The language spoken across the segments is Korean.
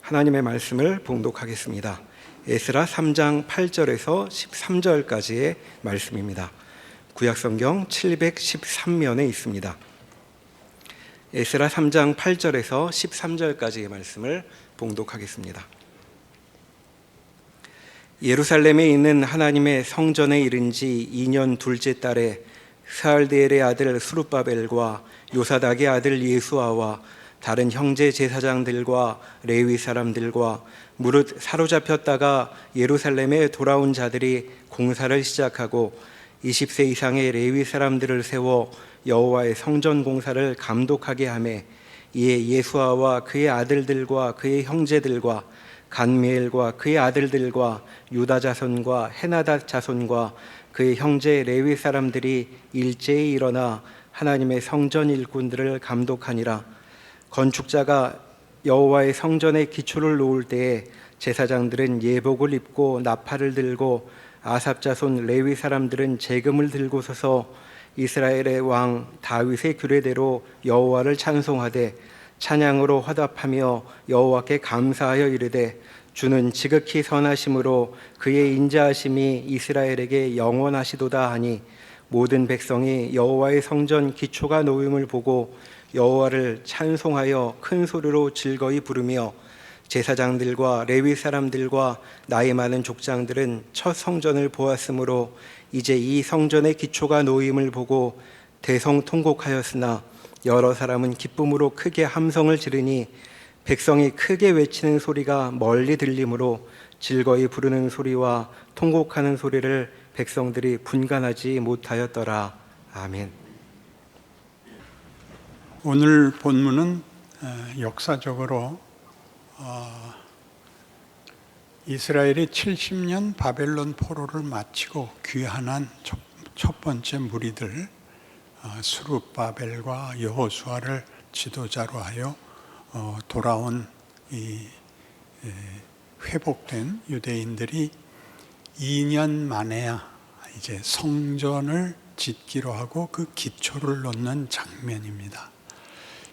하나님의 말씀을 봉독하겠습니다. 에스라 3장 8절에서 13절까지의 말씀입니다. 구약성경 713면에 있습니다. 에스라 3장 8절에서 13절까지의 말씀을 봉독하겠습니다. 예루살렘에 있는 하나님의 성전에 이른 지 2년 둘째 달에 스알디엘의 아들 스룹바벨과 요사닥의 아들 예수아와 다른 형제 제사장들과 레위 사람들과 무릇 사로잡혔다가 예루살렘에 돌아온 자들이 공사를 시작하고 20세 이상의 레위 사람들을 세워 여호와의 성전 공사를 감독하게 하매, 이에 예수아와 그의 아들들과 그의 형제들과 간미엘과 그의 아들들과 유다 자손과 헤나다 자손과 그의 형제 레위 사람들이 일제히 일어나 하나님의 성전 일꾼들을 감독하니라. 건축자가 여호와의 성전의 기초를 놓을 때에 제사장들은 예복을 입고 나팔을 들고 아삽 자손 레위 사람들은 제금을 들고 서서 이스라엘의 왕 다윗의 규례대로 여호와를 찬송하되 찬양으로 화답하며 여호와께 감사하여 이르되, 주는 지극히 선하심으로 그의 인자하심이 이스라엘에게 영원하시도다 하니, 모든 백성이 여호와의 성전 기초가 놓임을 보고 여호와를 찬송하여 큰 소리로 즐거이 부르며, 제사장들과 레위 사람들과 나이 많은 족장들은 첫 성전을 보았으므로 이제 이 성전의 기초가 놓임을 보고 대성통곡하였으나, 여러 사람은 기쁨으로 크게 함성을 지르니 백성이 크게 외치는 소리가 멀리 들리므로 즐거이 부르는 소리와 통곡하는 소리를 백성들이 분간하지 못하였더라. 아멘. 오늘 본문은 역사적으로 이스라엘이 70년 바벨론 포로를 마치고 귀환한 첫 번째 무리들 스룹바벨과 여호수아를 지도자로 하여 돌아온 이 회복된 유대인들이 2년 만에야 이제 성전을 짓기로 하고 그 기초를 놓는 장면입니다.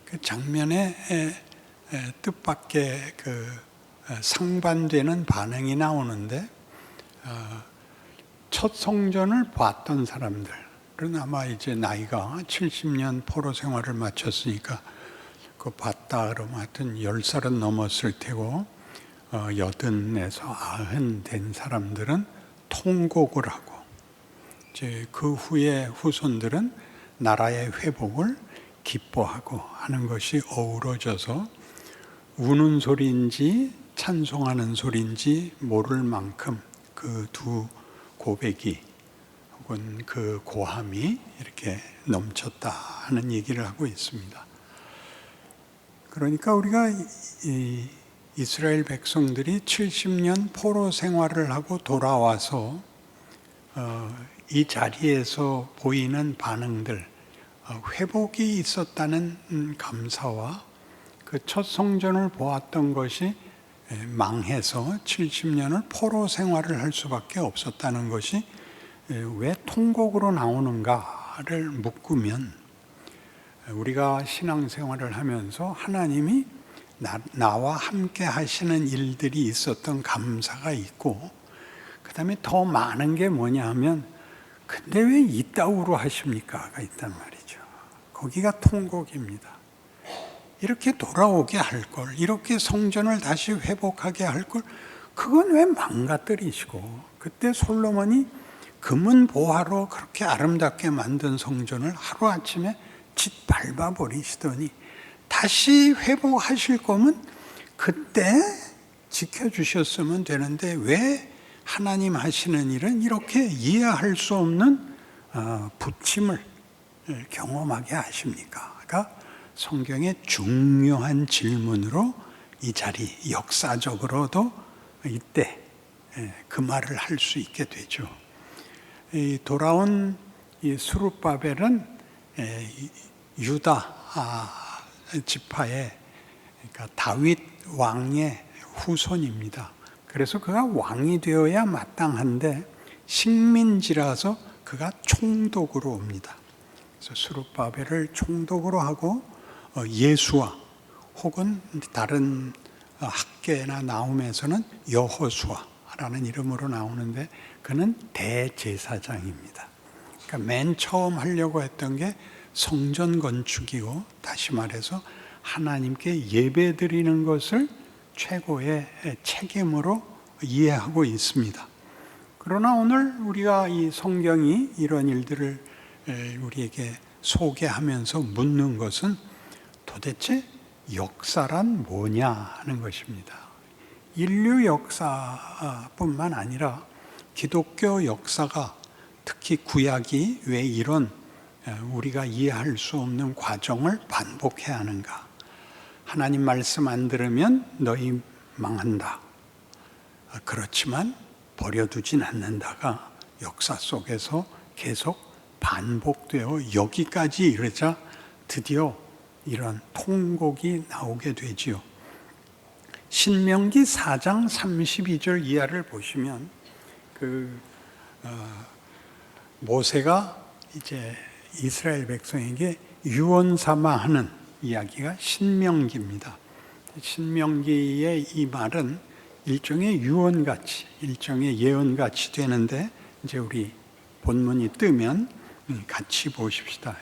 그 장면에 뜻밖의 그 상반되는 반응이 나오는데, 첫 성전을 봤던 사람들은 아마 이제 나이가 70년 포로 생활을 마쳤으니까 그 봤다 그러면 하여튼 10살은 넘었을 테고, 80에서 90 된 사람들은 통곡을 하고, 이제 그 후에 후손들은 나라의 회복을 기뻐하고 하는 것이 어우러져서 우는 소리인지 찬송하는 소리인지 모를 만큼 그 두 고백이 혹은 그 고함이 이렇게 넘쳤다 하는 얘기를 하고 있습니다. 그러니까 우리가 이스라엘 백성들이 70년 포로 생활을 하고 돌아와서 이 자리에서 보이는 반응들, 회복이 있었다는 감사와 그 첫 성전을 보았던 것이 망해서 70년을 포로 생활을 할 수밖에 없었다는 것이 왜 통곡으로 나오는가를 묶으면, 우리가 신앙생활을 하면서 하나님이 나와 함께 하시는 일들이 있었던 감사가 있고, 그 다음에 더 많은 게 뭐냐 하면, 근데 왜 이따위로 하십니까?가 있단 말이죠. 거기가 통곡입니다. 이렇게 돌아오게 할 걸, 이렇게 성전을 다시 회복하게 할 걸, 그건 왜 망가뜨리시고, 그때 솔로몬이 금은 보화로 그렇게 아름답게 만든 성전을 하루아침에 짓밟아 버리시더니, 다시 회복하실 거면 그때 지켜주셨으면 되는데 왜 하나님 하시는 일은 이렇게 이해할 수 없는 부침을 경험하게 하십니까? 그러니까 성경의 중요한 질문으로 이 자리, 역사적으로도 이때 그 말을 할 수 있게 되죠. 돌아온 이 스룹바벨은 유다 지파의, 그러니까 다윗 왕의 후손입니다. 그래서 그가 왕이 되어야 마땅한데 식민지라서 그가 총독으로 옵니다. 그래서 스룹바벨을 총독으로 하고 예수와 혹은 다른 학계나 나움에서는 여호수아라는 이름으로 나오는데 그는 대제사장입니다. 그러니까 맨 처음 하려고 했던 게 성전 건축이고, 다시 말해서 하나님께 예배 드리는 것을 최고의 책임으로 이해하고 있습니다. 그러나 오늘 우리가 이 성경이 이런 일들을 우리에게 소개하면서 묻는 것은 도대체 역사란 뭐냐 하는 것입니다. 인류 역사뿐만 아니라 기독교 역사가, 특히 구약이 왜 이런 우리가 이해할 수 없는 과정을 반복해야 하는가? 하나님 말씀 안 들으면 너희 망한다. 그렇지만 버려두진 않는다가 역사 속에서 계속 반복되어 여기까지 이르자 드디어 이런 통곡이 나오게 되지요. 신명기 4장 32절 이하를 보시면 모세가 이제 이스라엘 백성에게 유언 삼아 하는 이야기가 신명기입니다. 신명기의 이 말은 일종의 유언같이, 일종의 예언같이 되는데, 이제 우리 본문이 뜨면 같이 보십시다.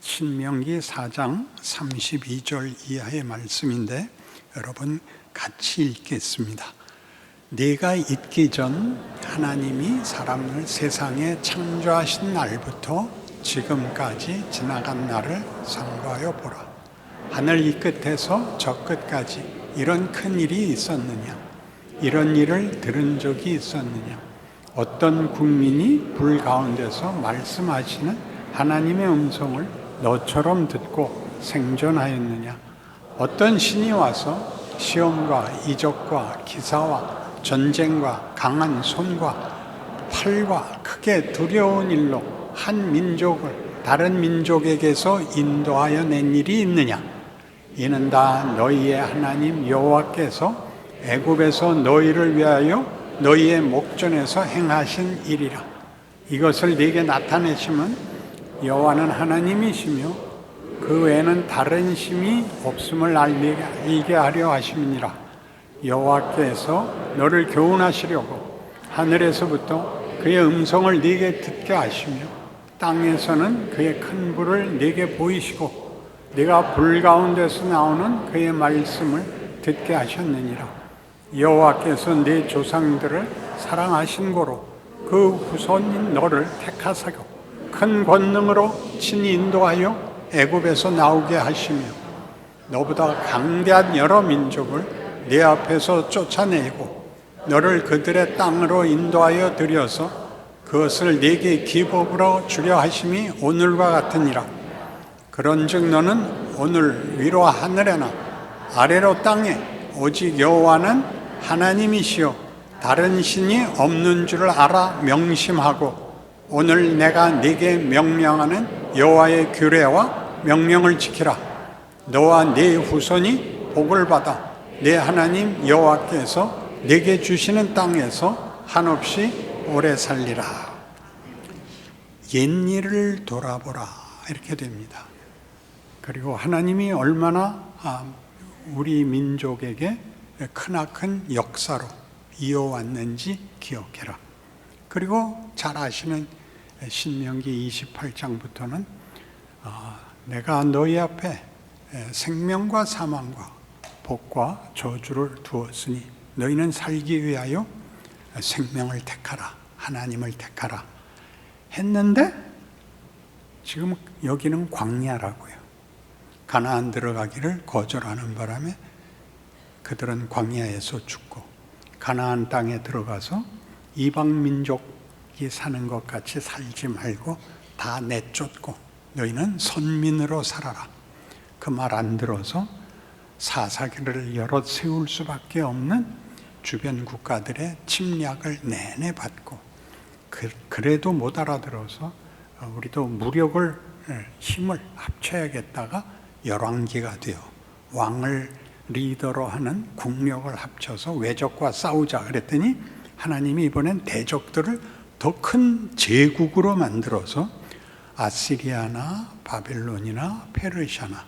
신명기 4장 32절 이하의 말씀인데 여러분 같이 읽겠습니다. 네가 있기 전 하나님이 사람을 세상에 창조하신 날부터 지금까지 지나간 날을 상고하여 보라. 하늘 이 끝에서 저 끝까지 이런 큰 일이 있었느냐? 이런 일을 들은 적이 있었느냐? 어떤 국민이 불 가운데서 말씀하시는 하나님의 음성을 너처럼 듣고 생존하였느냐? 어떤 신이 와서 시험과 이적과 기사와 전쟁과 강한 손과 팔과 크게 두려운 일로 한 민족을 다른 민족에게서 인도하여 낸 일이 있느냐? 이는 다 너희의 하나님 여호와께서 애굽에서 너희를 위하여 너희의 목전에서 행하신 일이라. 이것을 네게 나타내시면 여호와는 하나님이시며 그 외에는 다른 신이 없음을 알게 하려 하심이니라. 여호와께서 너를 교훈하시려고 하늘에서부터 그의 음성을 네게 듣게 하시며 땅에서는 그의 큰 불을 네게 보이시고 네가 불 가운데서 나오는 그의 말씀을 듣게 하셨느니라. 여호와께서 네 조상들을 사랑하신 고로 그 후손인 너를 택하사고 큰 권능으로 친히 인도하여 애굽에서 나오게 하시며 너보다 강대한 여러 민족을 네 앞에서 쫓아내고 너를 그들의 땅으로 인도하여 들여서 그것을 네게 기업으로 주려 하심이 오늘과 같으니라. 그런즉 너는 오늘 위로 하늘에나 아래로 땅에 오직 여호와는 하나님이시요 다른 신이 없는 줄을 알아 명심하고 오늘 내가 네게 명령하는 여호와의 규례와 명령을 지키라. 너와 네 후손이 복을 받아 네 하나님 여호와께서 네게 주시는 땅에서 한없이 오래 살리라. 옛일을 돌아보라 이렇게 됩니다. 그리고 하나님이 얼마나 우리 민족에게 크나큰 역사로 이어왔는지 기억해라. 그리고 잘 아시는 신명기 28장부터는 내가 너희 앞에 생명과 사망과 복과 저주를 두었으니 너희는 살기 위하여 생명을 택하라. 하나님을 택하라 했는데 지금 여기는 광야라고요. 가나안 들어가기를 거절하는 바람에 그들은 광야에서 죽고 가나안 땅에 들어가서 이방 민족이 사는 것 같이 살지 말고 다 내쫓고 너희는 선민으로 살아라. 그 말 안 들어서 사사기를 여러 세울 수밖에 없는 주변 국가들의 침략을 내내 받고 그래도 못 알아들어서 우리도 무력을 힘을 합쳐야겠다가 열왕기가 되어 왕을 리더로 하는 국력을 합쳐서 외적과 싸우자 그랬더니 하나님이 이번엔 대적들을 더 큰 제국으로 만들어서 아시리아나 바벨론이나 페르시아나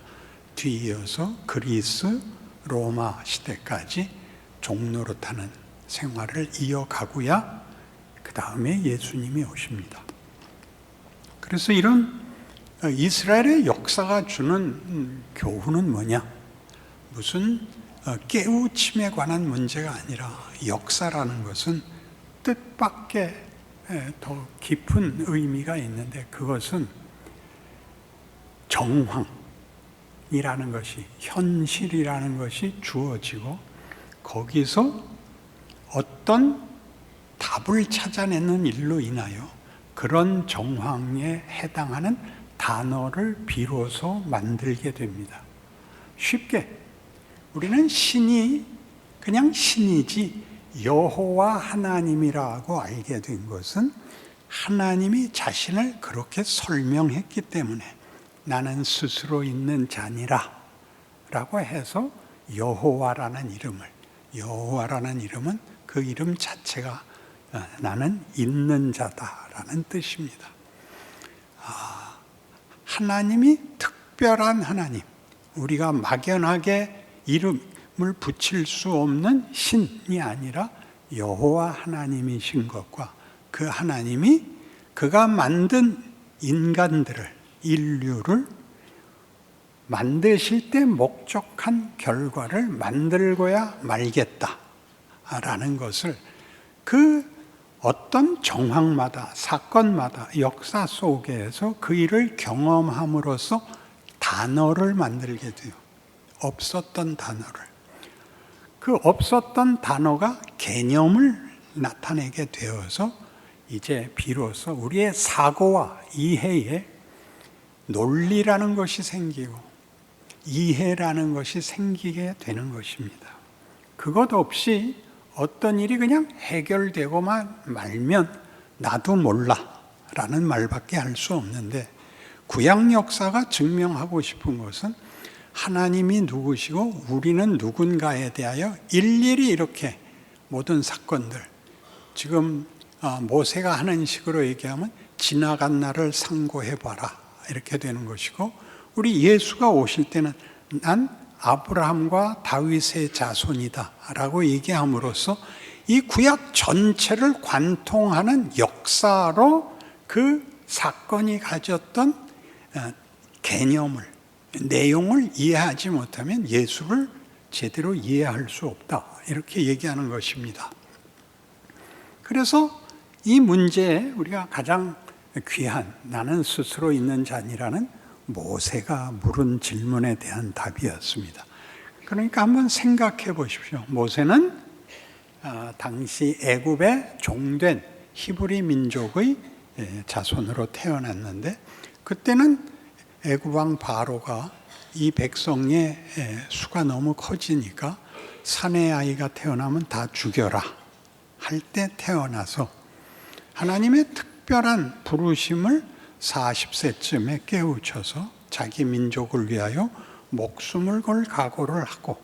뒤이어서 그리스, 로마 시대까지 종노릇하는 생활을 이어가고야 그 다음에 예수님이 오십니다. 그래서 이런 이스라엘의 역사가 주는 교훈은 뭐냐? 무슨 깨우침에 관한 문제가 아니라 역사라는 것은 뜻밖의 더 깊은 의미가 있는데, 그것은 정황이라는 것이, 현실이라는 것이 주어지고 거기서 어떤 답을 찾아내는 일로 인하여 그런 정황에 해당하는 단어를 비로소 만들게 됩니다. 쉽게 우리는 신이 그냥 신이지 여호와 하나님이라고 알게 된 것은 하나님이 자신을 그렇게 설명했기 때문에 나는 스스로 있는 자니라 라고 해서 여호와라는 이름은 그 이름 자체가 나는 있는 자다라는 뜻입니다. 하나님이 특별한 하나님, 우리가 막연하게 이름을 붙일 수 없는 신이 아니라 여호와 하나님이신 것과 그 하나님이 그가 만든 인류를 만드실 때 목적한 결과를 만들고야 말겠다라는 것을 그 어떤 정황마다, 사건마다, 역사 속에서 그 일을 경험함으로써 단어를 만들게 돼요. 없었던 단어를. 그 없었던 단어가 개념을 나타내게 되어서 이제 비로소 우리의 사고와 이해에 논리라는 것이 생기고 이해라는 것이 생기게 되는 것입니다. 그것 없이 어떤 일이 그냥 해결되고만 말면 나도 몰라 라는 말밖에 할 수 없는데, 구약 역사가 증명하고 싶은 것은 하나님이 누구시고 우리는 누군가에 대하여 일일이 이렇게 모든 사건들, 지금 모세가 하는 식으로 얘기하면 지나간 날을 상고해봐라 이렇게 되는 것이고, 우리 예수가 오실 때는 난 아브라함과 다윗의 자손이다 라고 얘기함으로써 이 구약 전체를 관통하는 역사로 그 사건이 가졌던 개념을, 내용을 이해하지 못하면 예수를 제대로 이해할 수 없다 이렇게 얘기하는 것입니다. 그래서 이 문제에 우리가 가장 귀한 나는 스스로 있는 자니라는 모세가 물은 질문에 대한 답이었습니다. 그러니까 한번 생각해 보십시오. 모세는 당시 애굽에 종된 히브리 민족의 자손으로 태어났는데, 그때는 애굽 왕 바로가 이 백성의 수가 너무 커지니까 사내 아이가 태어나면 다 죽여라 할 때 태어나서 하나님의 특별한 부르심을 40세쯤에 깨우쳐서 자기 민족을 위하여 목숨을 걸 각오를 하고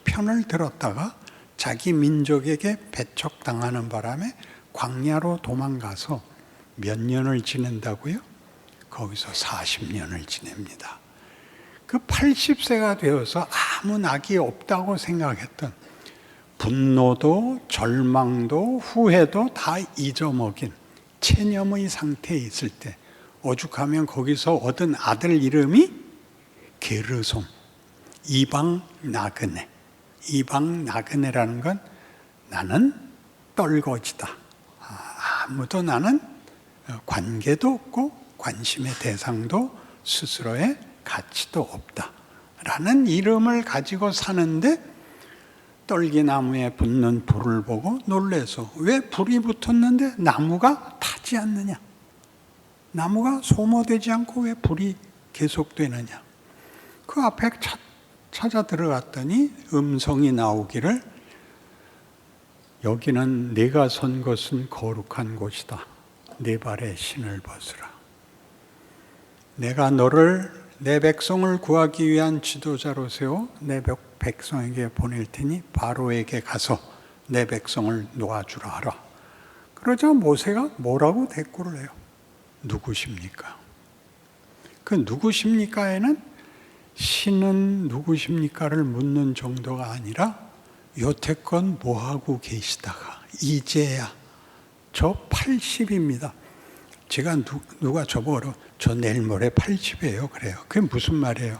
편을 들었다가 자기 민족에게 배척당하는 바람에 광야로 도망가서 몇 년을 지낸다고요? 거기서 40년을 지냅니다. 그 80세가 되어서 아무 낙이 없다고 생각했던, 분노도 절망도 후회도 다 잊어먹인 체념의 상태에 있을 때 오죽하면 거기서 얻은 아들 이름이 게르솜, 이방 나그네. 이방 나그네라는 건 나는 떨거지다. 아무도 나는 관계도 없고 관심의 대상도 스스로의 가치도 없다 라는 이름을 가지고 사는데, 떨기나무에 붙는 불을 보고 놀래서 왜 불이 붙었는데 나무가 타지 않느냐? 나무가 소모되지 않고 왜 불이 계속되느냐? 그 앞에 찾아 들어갔더니 음성이 나오기를, 여기는 네가 선 것은 거룩한 곳이다. 네 발에 신을 벗으라. 내가 너를 내 백성을 구하기 위한 지도자로 세워 내 백성에게 보낼 테니 바로에게 가서 내 백성을 놓아주라 하라. 그러자 모세가 뭐라고 대꾸를 해요? 누구십니까? 그 누구십니까에는 신은 누구십니까를 묻는 정도가 아니라 여태껏 뭐하고 계시다가 이제야 저 80입니다. 제가 누가 저보고 저 내일 모레 80이에요 그래요. 그게 무슨 말이에요?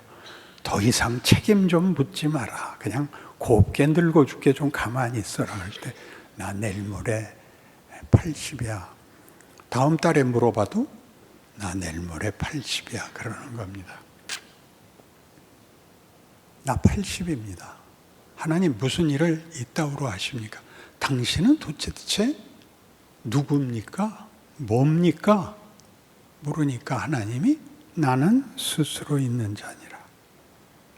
더 이상 책임 좀 묻지 마라. 그냥 곱게 늙어 죽게 좀 가만히 있어라. 할 때 나 내일 모레 80이야. 다음 달에 물어봐도 나 내일 모레 80이야 그러는 겁니다. 나 80입니다. 하나님 무슨 일을 이따위로 하십니까? 당신은 도대체 누굽니까? 뭡니까? 모르니까 하나님이 나는 스스로 있는 자니라.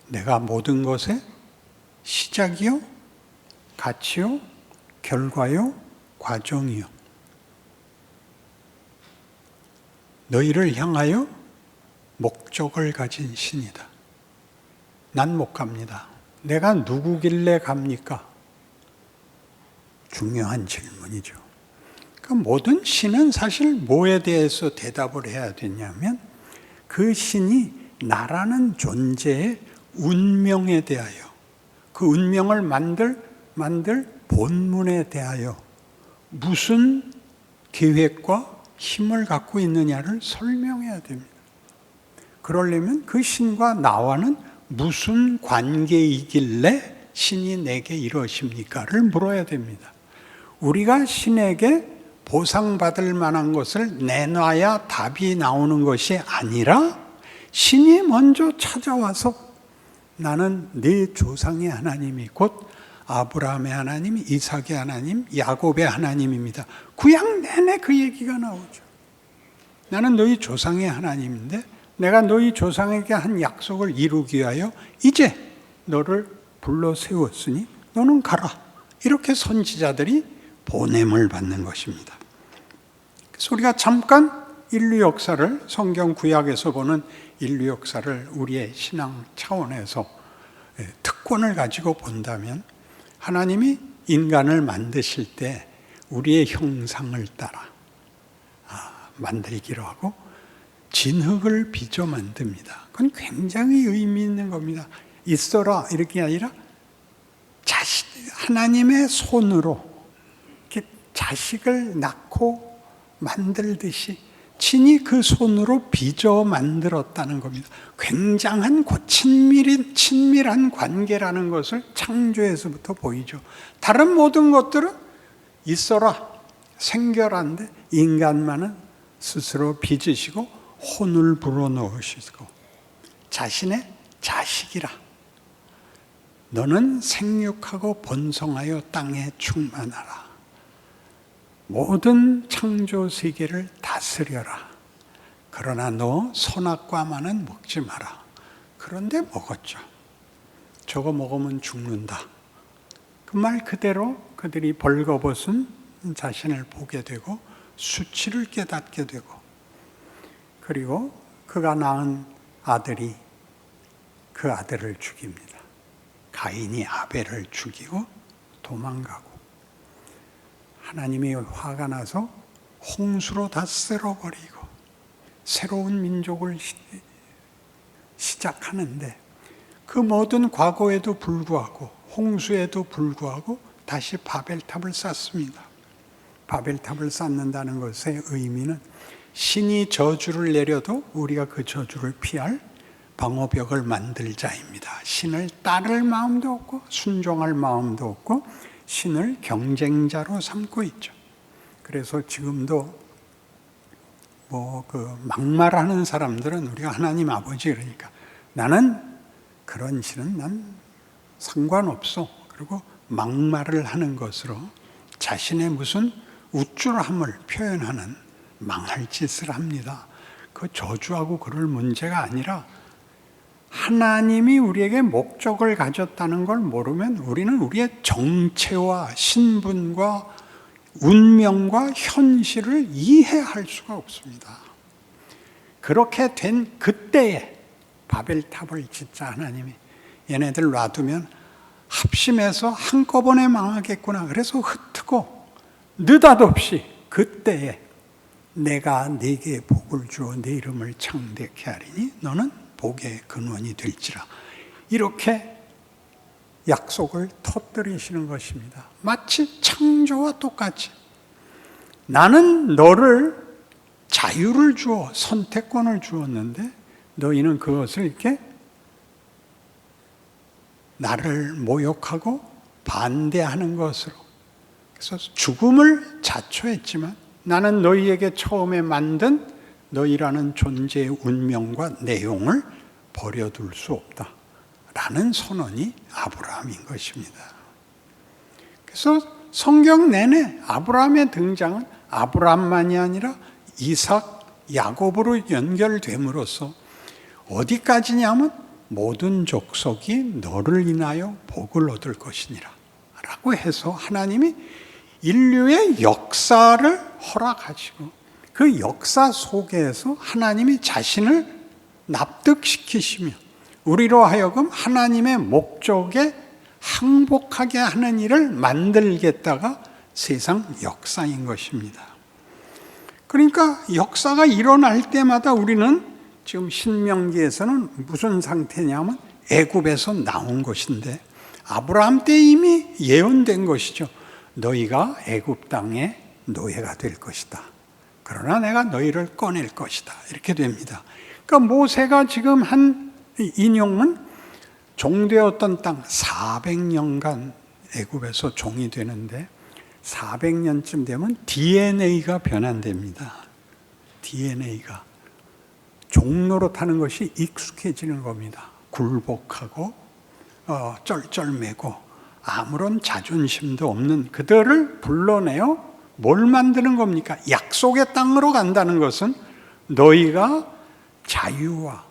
내가 모든 것의 시작이요, 가치요, 결과요, 과정이요. 너희를 향하여 목적을 가진 신이다. 난 못 갑니다. 내가 누구길래 갑니까? 중요한 질문이죠. 그러니까 모든 신은 사실 뭐에 대해서 대답을 해야 되냐면 그 신이 나라는 존재의 운명에 대하여, 그 운명을 만들 본문에 대하여 무슨 계획과 힘을 갖고 있느냐를 설명해야 됩니다. 그러려면 그 신과 나와는 무슨 관계이길래 신이 내게 이러십니까를 물어야 됩니다. 우리가 신에게 보상받을 만한 것을 내놔야 답이 나오는 것이 아니라 신이 먼저 찾아와서 나는 네 조상의 하나님이 곧 아브라함의 하나님, 이삭의 하나님, 야곱의 하나님입니다. 구약 내내 그 얘기가 나오죠. 나는 너희 조상의 하나님인데 내가 너희 조상에게 한 약속을 이루기 위하여 이제 너를 불러 세웠으니 너는 가라. 이렇게 선지자들이 보냄을 받는 것입니다. 그래서 우리가 잠깐 인류 역사를, 성경 구약에서 보는 인류 역사를 우리의 신앙 차원에서 특권을 가지고 본다면 하나님이 인간을 만드실 때 우리의 형상을 따라 만들기로 하고 진흙을 빚어 만듭니다. 그건 굉장히 의미 있는 겁니다. 있어라 이렇게 아니라 하나님의 손으로 이렇게 자식을 낳고 만들듯이 친히 그 손으로 빚어 만들었다는 겁니다. 굉장한 친밀한 관계라는 것을 창조에서부터 보이죠. 다른 모든 것들은 있어라, 생겨라인데 인간만은 스스로 빚으시고 혼을 불어넣으시고 자신의 자식이라. 너는 생육하고 번성하여 땅에 충만하라. 모든 창조 세계를 다스려라. 그러나 너 선악과만은 먹지 마라. 그런데 먹었죠. 저거 먹으면 죽는다. 그 말 그대로 그들이 벌거벗은 자신을 보게 되고 수치를 깨닫게 되고 그리고 그가 낳은 아들이 그 아들을 죽입니다. 가인이 아벨을 죽이고 도망가고 하나님이 화가 나서 홍수로 다 쓸어버리고 새로운 민족을 시작하는데 그 모든 과거에도 불구하고 홍수에도 불구하고 다시 바벨탑을 쌓습니다. 바벨탑을 쌓는다는 것의 의미는 신이 저주를 내려도 우리가 그 저주를 피할 방어벽을 만들자입니다. 신을 따를 마음도 없고 순종할 마음도 없고 신을 경쟁자로 삼고 있죠. 그래서 지금도 막말하는 사람들은 우리가 하나님 아버지 그러니까 나는 그런 신은 난 상관없어. 그리고 막말을 하는 것으로 자신의 무슨 우쭐함을 표현하는 망할 짓을 합니다. 그 저주하고 그럴 문제가 아니라 하나님이 우리에게 목적을 가졌다는 걸 모르면 우리는 우리의 정체와 신분과 운명과 현실을 이해할 수가 없습니다. 그렇게 된 그때에 바벨탑을 짓자 하나님이 얘네들 놔두면 합심해서 한꺼번에 망하겠구나. 그래서 흩고 느닷없이 그때에 내가 네게 복을 주어 네 이름을 창대케 하리니 너는 복의 근원이 될지라. 이렇게 약속을 터뜨리시는 것입니다. 마치 창조와 똑같이 나는 너를 자유를 주어 선택권을 주었는데 너희는 그것을 이렇게 나를 모욕하고 반대하는 것으로, 그래서 죽음을 자초했지만 나는 너희에게 처음에 만든 너희라는 존재의 운명과 내용을 버려둘 수 없다 라는 선언이 아브라함인 것입니다. 그래서 성경 내내 아브라함의 등장은 아브라함만이 아니라 이삭, 야곱으로 연결됨으로써 어디까지냐면 모든 족속이 너를 인하여 복을 얻을 것이니라 라고 해서 하나님이 인류의 역사를 허락하시고 그 역사 속에서 하나님이 자신을 납득시키시며 우리로 하여금 하나님의 목적에 항복하게 하는 일을 만들겠다가 세상 역사인 것입니다. 그러니까 역사가 일어날 때마다 우리는 지금 신명기에서는 무슨 상태냐면 애굽에서 나온 것인데 아브라함 때 이미 예언된 것이죠. 너희가 애굽 땅의 노예가 될 것이다. 그러나 내가 너희를 꺼낼 것이다. 이렇게 됩니다. 그러니까 모세가 지금 한 인용은 종되었던 땅 400년간 애굽에서 종이 되는데 400년쯤 되면 DNA가 변환됩니다. DNA가 종노릇하는 것이 익숙해지는 겁니다. 굴복하고 쩔쩔매고 아무런 자존심도 없는 그들을 불러내어 뭘 만드는 겁니까? 약속의 땅으로 간다는 것은 너희가 자유와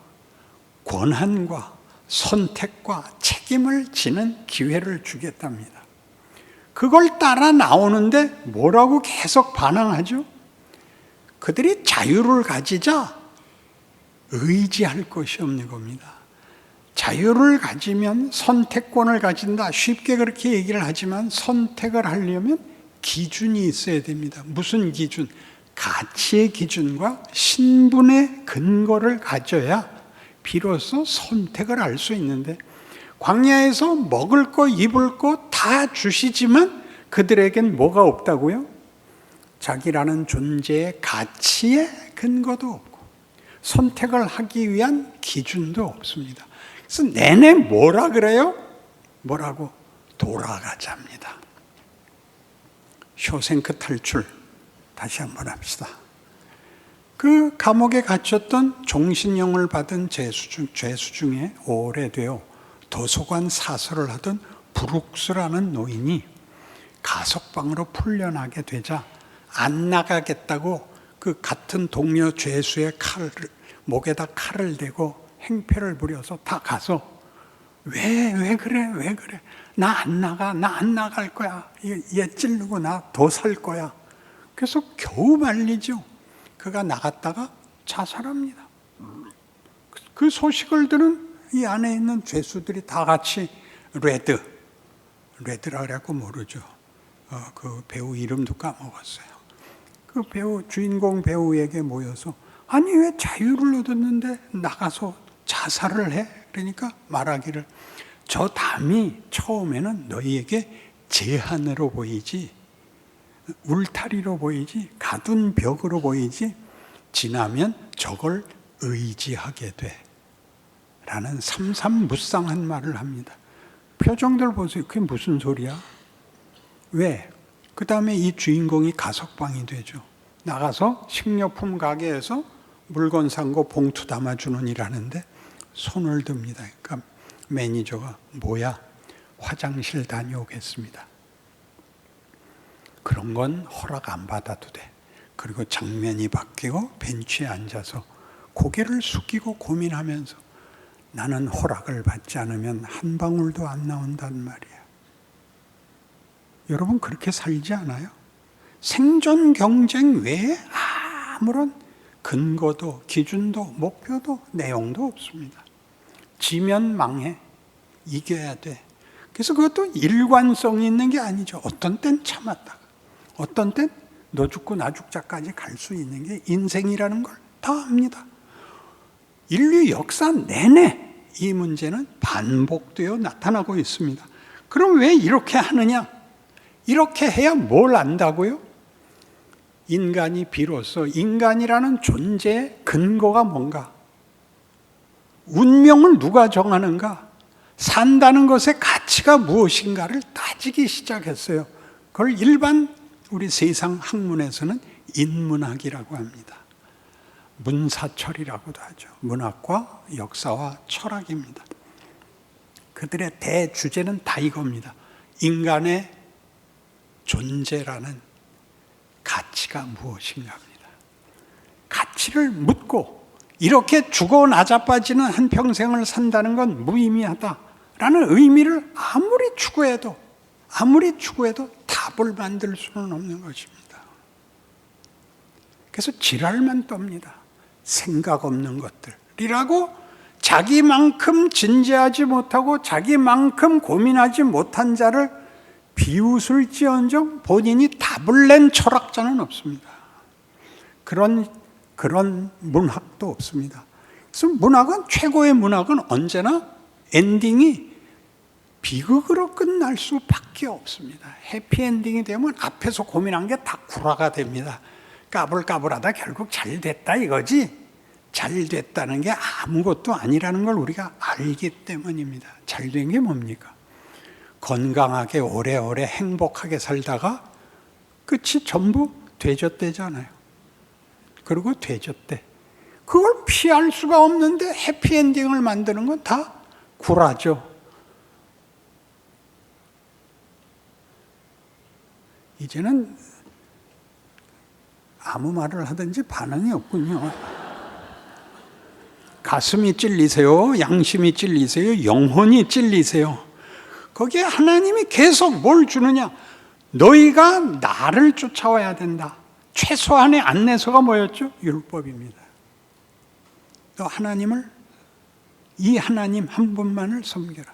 권한과 선택과 책임을 지는 기회를 주겠답니다. 그걸 따라 나오는데 뭐라고 계속 반항하죠? 그들이 자유를 가지자 의지할 것이 없는 겁니다. 자유를 가지면 선택권을 가진다. 쉽게 그렇게 얘기를 하지만 선택을 하려면 기준이 있어야 됩니다. 무슨 기준? 가치의 기준과 신분의 근거를 가져야 비로소 선택을 할 수 있는데 광야에서 먹을 거 입을 거 다 주시지만 그들에겐 뭐가 없다고요? 자기라는 존재의 가치의 근거도 없고 선택을 하기 위한 기준도 없습니다. 그래서 내내 뭐라 그래요? 뭐라고? 돌아가자입니다. 쇼생크 탈출 다시 한번 합시다. 그 감옥에 갇혔던 종신형을 받은 죄수 중에 오래되어 도서관 사서를 하던 브룩스라는 노인이 가석방으로 풀려나게 되자 안 나가겠다고 그 같은 동료 죄수의 목에다 칼을 대고 행패를 부려서 다 가서 왜 그래 나 안 나갈 거야 얘 찌르고 나 더 살 거야. 그래서 겨우 말리죠. 그가 나갔다가 자살합니다. 그 소식을 들은 이 안에 있는 죄수들이 다 같이 레드라 그래갖고 모르죠. 그 배우 이름도 까먹었어요. 그 주인공 배우에게 모여서 아니 왜 자유를 얻었는데 나가서 자살을 해? 그러니까 말하기를 저 담이 처음에는 너희에게 제한으로 보이지 울타리로 보이지 가둔 벽으로 보이지 지나면 저걸 의지하게 돼 라는 삼삼무쌍한 말을 합니다. 표정들 보세요. 그게 무슨 소리야? 왜? 그 다음에 이 주인공이 가석방이 되죠. 나가서 식료품 가게에서 물건 산 거 봉투 담아주는 일 하는데 손을 듭니다. 그러니까 매니저가 뭐야? 화장실 다녀오겠습니다. 그런 건 허락 안 받아도 돼. 그리고 장면이 바뀌고 벤치에 앉아서 고개를 숙이고 고민하면서 나는 허락을 받지 않으면 한 방울도 안 나온단 말이야. 여러분 그렇게 살지 않아요? 생존 경쟁 외에 아무런 근거도 기준도 목표도 내용도 없습니다. 지면 망해. 이겨야 돼. 그래서 그것도 일관성이 있는 게 아니죠. 어떤 땐 참았다가 어떤 땐 너 죽고 나 죽자까지 갈 수 있는 게 인생이라는 걸 다 압니다. 인류 역사 내내 이 문제는 반복되어 나타나고 있습니다. 그럼 왜 이렇게 하느냐? 이렇게 해야 뭘 안다고요? 인간이 비로소 인간이라는 존재의 근거가 뭔가? 운명을 누가 정하는가? 산다는 것의 가치가 무엇인가를 따지기 시작했어요. 그걸 일반 우리 세상 학문에서는 인문학이라고 합니다. 문사철이라고도 하죠. 문학과 역사와 철학입니다. 그들의 대주제는 다 이겁니다. 인간의 존재라는 가치가 무엇인가입니다. 가치를 묻고 이렇게 죽어 나자빠지는 한평생을 산다는 건 무의미하다라는 의미를 아무리 추구해도 답을 만들 수는 없는 것입니다. 그래서 지랄만 떱니다. 생각 없는 것들이라고 자기만큼 진지하지 못하고 자기만큼 고민하지 못한 자를 비웃을지언정 본인이 답을 낸 철학자는 없습니다. 그런 문학도 없습니다. 그래서 최고의 문학은 언제나 엔딩이 비극으로 끝날 수밖에 없습니다. 해피엔딩이 되면 앞에서 고민한 게 다 구라가 됩니다. 까불까불하다 결국 잘 됐다 이거지. 잘 됐다는 게 아무것도 아니라는 걸 우리가 알기 때문입니다. 잘 된 게 뭡니까? 건강하게 오래오래 행복하게 살다가 끝이 전부 되졌대잖아요. 그리고 되졌대. 그걸 피할 수가 없는데 해피엔딩을 만드는 건 다 구라죠. 이제는 아무 말을 하든지 반응이 없군요. 가슴이 찔리세요? 양심이 찔리세요? 영혼이 찔리세요? 거기에 하나님이 계속 뭘 주느냐? 너희가 나를 쫓아와야 된다. 최소한의 안내서가 뭐였죠? 율법입니다. 너 이 하나님 한 분만을 섬겨라.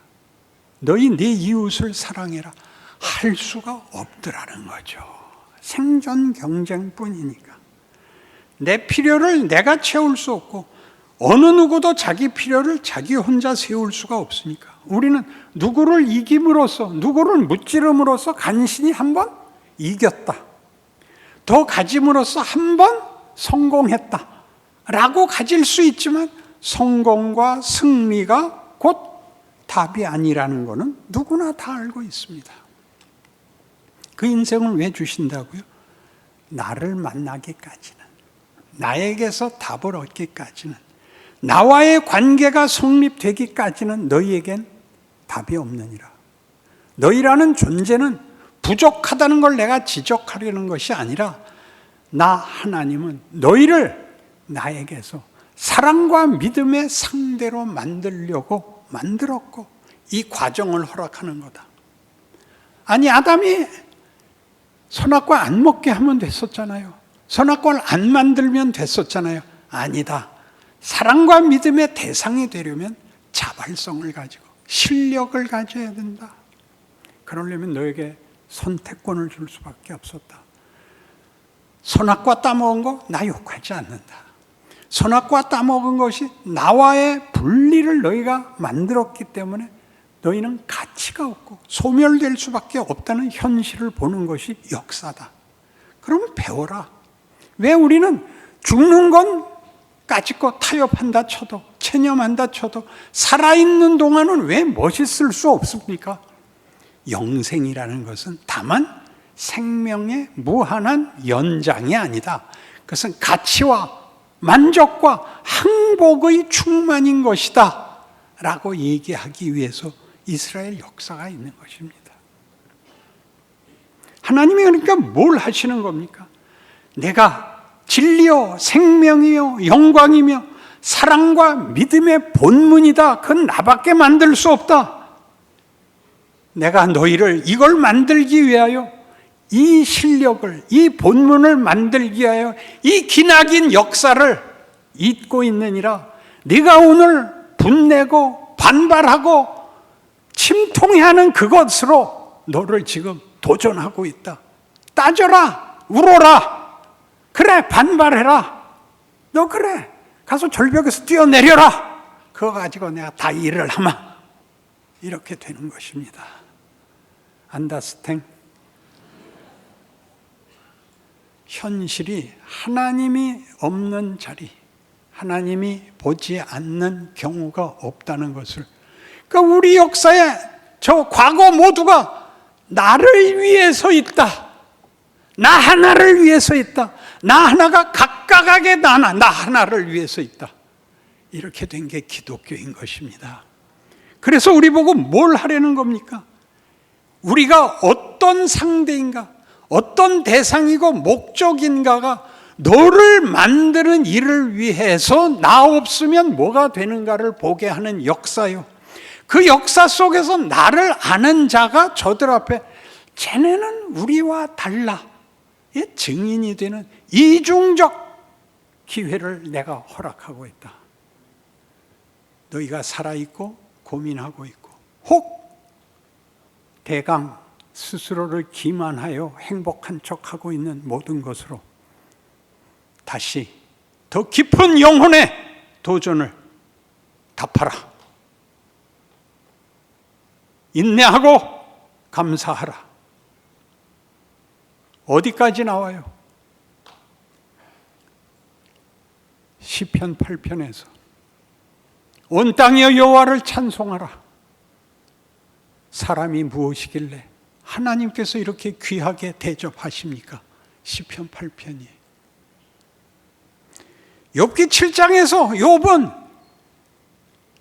너희 네 이웃을 사랑해라. 할 수가 없더라는 거죠. 생존 경쟁뿐이니까. 내 필요를 내가 채울 수 없고 어느 누구도 자기 필요를 자기 혼자 세울 수가 없으니까 우리는 누구를 이김으로써 누구를 무찌름으로써 간신히 한번 이겼다. 더 가짐으로써 한번 성공했다 라고 가질 수 있지만 성공과 승리가 곧 답이 아니라는 것은 누구나 다 알고 있습니다. 그 인생을 왜 주신다고요? 나를 만나기까지는, 나에게서 답을 얻기까지는, 나와의 관계가 성립되기까지는 너희에겐 답이 없느니라. 너희라는 존재는 부족하다는 걸 내가 지적하려는 것이 아니라 나 하나님은 너희를 나에게서 사랑과 믿음의 상대로 만들려고 만들었고 이 과정을 허락하는 거다. 아니 아담이 선악과 안 먹게 하면 됐었잖아요. 선악과를 안 만들면 됐었잖아요. 아니다. 사랑과 믿음의 대상이 되려면 자발성을 가지고 실력을 가져야 된다. 그러려면 너에게 선택권을 줄 수밖에 없었다. 선악과 따먹은 거 나 욕하지 않는다. 선악과 따먹은 것이 나와의 분리를 너희가 만들었기 때문에 너희는 가치가 없고 소멸될 수밖에 없다는 현실을 보는 것이 역사다. 그러면 배워라. 왜 우리는 죽는 건 까짓거 타협한다 쳐도 체념한다 쳐도 살아있는 동안은 왜 멋있을 수 없습니까? 영생이라는 것은 다만 생명의 무한한 연장이 아니다. 그것은 가치와 만족과 행복의 충만인 것이다 라고 얘기하기 위해서 이스라엘 역사가 있는 것입니다. 하나님이 그러니까 뭘 하시는 겁니까? 내가 진리요 생명이요 영광이며 사랑과 믿음의 본문이다. 그건 나밖에 만들 수 없다. 내가 너희를 이걸 만들기 위하여 이 실력을, 이 본문을 만들기 위하여 이 기나긴 역사를 잇고 있느니라. 네가 오늘 분내고 반발하고 침통해하는 그것으로 너를 지금 도전하고 있다. 따져라, 울어라. 그래, 반발해라. 너 그래. 가서 절벽에서 뛰어내려라. 그거 가지고 내가 다 일을 하마. 이렇게 되는 것입니다. 안다스탱? 현실이 하나님이 없는 자리, 하나님이 보지 않는 경우가 없다는 것을, 그러니까 우리 역사에 저 과거 모두가 나를 위해서 있다. 나 하나를 위해서 있다. 나 하나가 각각하게 나 하나를 위해서 있다. 이렇게 된 게 기독교인 것입니다. 그래서 우리 보고 뭘 하려는 겁니까? 우리가 어떤 상대인가, 어떤 대상이고 목적인가가 너를 만드는 일을 위해서 나 없으면 뭐가 되는가를 보게 하는 역사요. 그 역사 속에서 나를 아는 자가 저들 앞에 쟤네는 우리와 달라 증인이 되는 이중적 기회를 내가 허락하고 있다. 너희가 살아있고 고민하고 있고 혹 대강 스스로를 기만하여 행복한 척하고 있는 모든 것으로 다시 더 깊은 영혼의 도전을 답하라. 인내하고 감사하라. 어디까지 나와요? 시편 8편에서 온 땅이여 여호와를 찬송하라. 사람이 무엇이길래 하나님께서 이렇게 귀하게 대접하십니까? 시편 8편이에요. 욥기 7장에서 욥은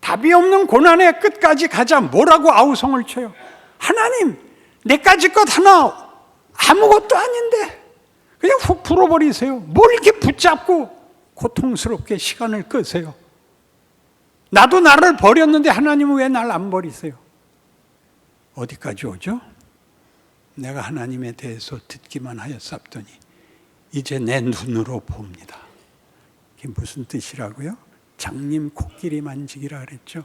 답이 없는 고난의 끝까지 가자 뭐라고 아우성을 쳐요? 하나님, 내까지 것 하나 아무것도 아닌데 그냥 훅 풀어버리세요. 뭘 이렇게 붙잡고 고통스럽게 시간을 끄세요? 나도 나를 버렸는데 하나님은 왜 날 안 버리세요? 어디까지 오죠? 내가 하나님에 대해서 듣기만 하였사더니 이제 내 눈으로 봅니다. 이게 무슨 뜻이라고요? 장님 코끼리 만지기라 그랬죠.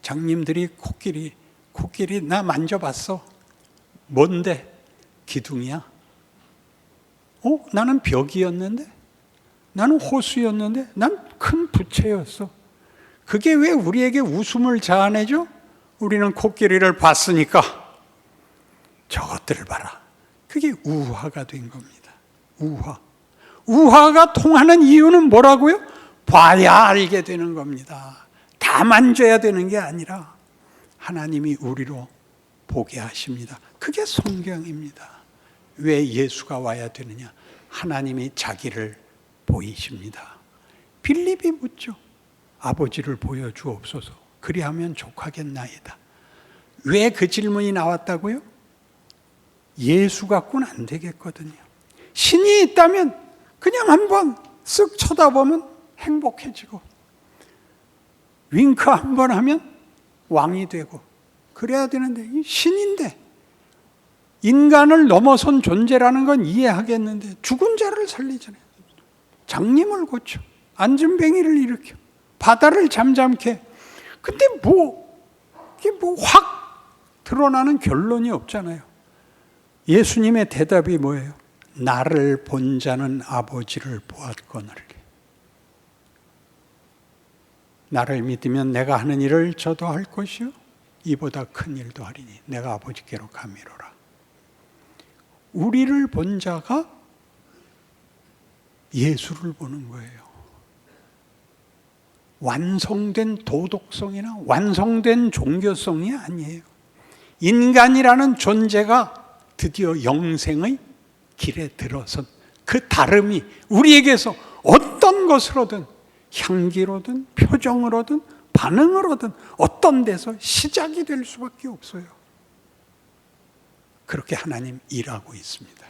장님들이 코끼리 나 만져봤어. 뭔데? 기둥이야? 나는 벽이었는데? 나는 호수였는데? 난 큰 부채였어. 그게 왜 우리에게 웃음을 자아내죠? 우리는 코끼리를 봤으니까 저것들을 봐라. 그게 우화가 된 겁니다. 우화가 통하는 이유는 뭐라고요? 봐야 알게 되는 겁니다. 다 만져야 되는 게 아니라 하나님이 우리로 보게 하십니다. 그게 성경입니다. 왜 예수가 와야 되느냐? 하나님이 자기를 보이십니다. 빌립이 묻죠. 아버지를 보여주옵소서. 그리하면 족하겠나이다. 왜 그 질문이 나왔다고요? 예수 갖고는 안 되겠거든요. 신이 있다면 그냥 한번 쓱 쳐다보면 행복해지고 윙크 한번 하면 왕이 되고 그래야 되는데 신인데 인간을 넘어선 존재라는 건 이해하겠는데 죽은 자를 살리잖아요. 장님을 고쳐 안진뱅이를 일으켜 바다를 잠잠케. 근데 이게 확 드러나는 결론이 없잖아요. 예수님의 대답이 뭐예요? 나를 본 자는 아버지를 보았거늘. 나를 믿으면 내가 하는 일을 저도 할 것이요 이보다 큰 일도 하리니 내가 아버지께로 가미로라. 우리를 본 자가 예수를 보는 거예요. 완성된 도덕성이나 완성된 종교성이 아니에요. 인간이라는 존재가 드디어 영생의 길에 들어선 그 다름이 우리에게서 어떤 것으로든 향기로든 표정으로든 반응으로든 어떤 데서 시작이 될 수밖에 없어요. 그렇게 하나님 일하고 있습니다.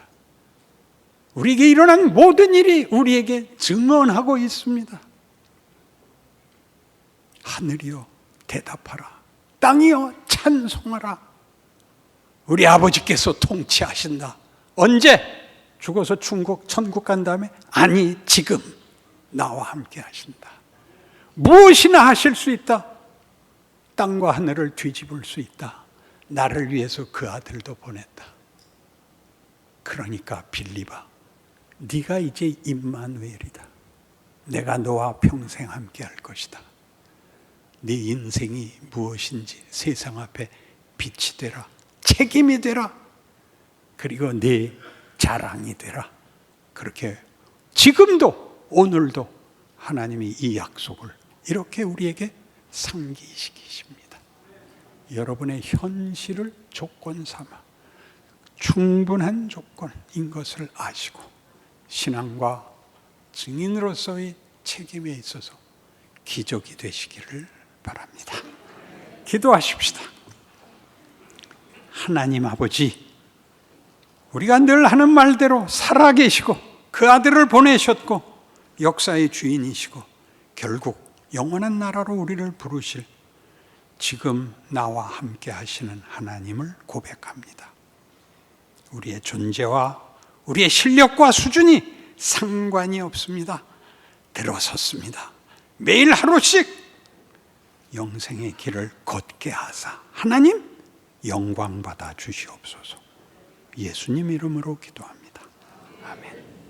우리에게 일어난 모든 일이 우리에게 증언하고 있습니다. 하늘이여 대답하라. 땅이여 찬송하라. 우리 아버지께서 통치하신다. 언제? 죽어서 천국 간 다음에? 아니, 지금 나와 함께 하신다. 무엇이나 하실 수 있다. 땅과 하늘을 뒤집을 수 있다. 나를 위해서 그 아들도 보냈다. 그러니까 빌립아, 네가 이제 임마누엘이다. 내가 너와 평생 함께 할 것이다. 네 인생이 무엇인지 세상 앞에 빛이 되라, 책임이 되라, 그리고 네 자랑이 되라. 그렇게 지금도 오늘도 하나님이 이 약속을 이렇게 우리에게 상기시키십니다. 여러분의 현실을 조건 삼아 충분한 조건인 것을 아시고 신앙과 증인으로서의 책임에 있어서 기적이 되시기를 바랍니다. 기도하십시다. 하나님 아버지, 우리가 늘 하는 말대로 살아계시고 그 아들을 보내셨고 역사의 주인이시고 결국 영원한 나라로 우리를 부르실 지금 나와 함께 하시는 하나님을 고백합니다. 우리의 존재와 우리의 실력과 수준이 상관이 없습니다. 들어섰습니다. 매일 하루씩 영생의 길을 걷게 하사 하나님 영광 받아 주시옵소서. 예수님 이름으로 기도합니다. 아멘.